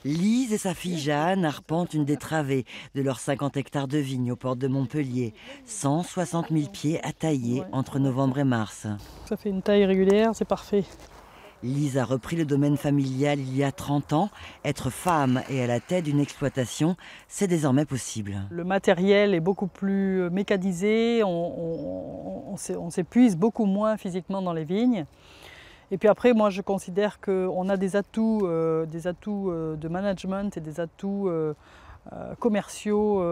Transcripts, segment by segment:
Lise et sa fille Jeanne arpentent une des travées de leurs 50 hectares de vignes aux portes de Montpellier. 160 000 pieds à tailler entre novembre et mars. Ça fait une taille régulière, c'est parfait. Lise a repris le domaine familial il y a 30 ans. Être femme et à la tête d'une exploitation, c'est désormais possible. Le matériel est beaucoup plus mécanisé, on s'épuise beaucoup moins physiquement dans les vignes. Et puis après, moi je considère qu'on a des atouts de management et des atouts commerciaux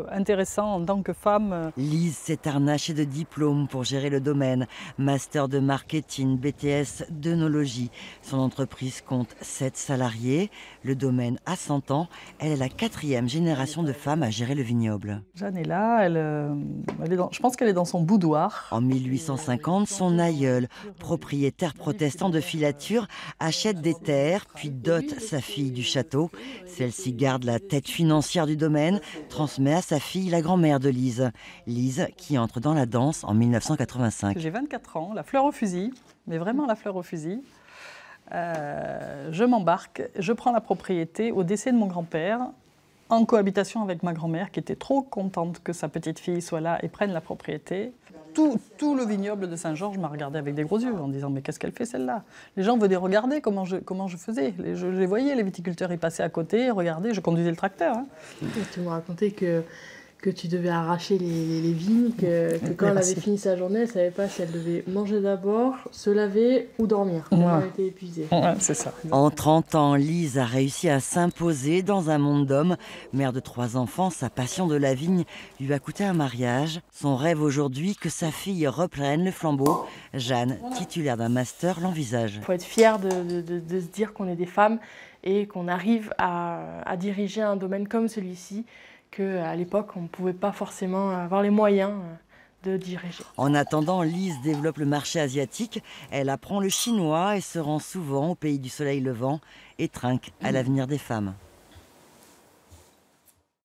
intéressants en tant que femme. Lise s'est harnachée de diplômes pour gérer le domaine. Master de marketing, BTS d'œnologie. Son entreprise compte 7 salariés. Le domaine a 100 ans. Elle est la 4e génération de femmes à gérer le vignoble. Jeanne est là, je pense qu'elle est dans son boudoir. En 1850, son aïeul, propriétaire protestant de filature, achète des terres, puis dote sa fille du château. Celle-ci garde la tête financière du domaine, transmet à sa fille, la grand-mère de Lise. Lise qui entre dans la danse en 1985. J'ai 24 ans, la fleur au fusil, mais vraiment la fleur au fusil. Je m'embarque, je prends la propriété au décès de mon grand-père, en cohabitation avec ma grand-mère qui était trop contente que sa petite fille soit là et prenne la propriété. Tout le vignoble de Saint-Georges m'a regardé avec des gros yeux en disant « mais qu'est-ce qu'elle fait celle-là ?» Les gens venaient regarder comment je faisais. Je les voyais, les viticulteurs, ils passaient à côté, regardaient, je conduisais le tracteur. Hein. Tu me racontais que tu devais arracher les vignes, que quand elle avait fini sa journée, elle ne savait pas si elle devait manger d'abord, se laver ou dormir. Elle était épuisée. Ouais, c'est ça. En 30 ans, Lise a réussi à s'imposer dans un monde d'hommes. Mère de 3 enfants, sa passion de la vigne lui a coûté un mariage. Son rêve aujourd'hui, que sa fille reprenne le flambeau. Jeanne, titulaire d'un master, l'envisage. Il faut être fier de se dire qu'on est des femmes et qu'on arrive à diriger un domaine comme celui-ci, qu'à l'époque, on ne pouvait pas forcément avoir les moyens de diriger. En attendant, Lise développe le marché asiatique. Elle apprend le chinois et se rend souvent au pays du soleil levant et trinque à l'avenir des femmes.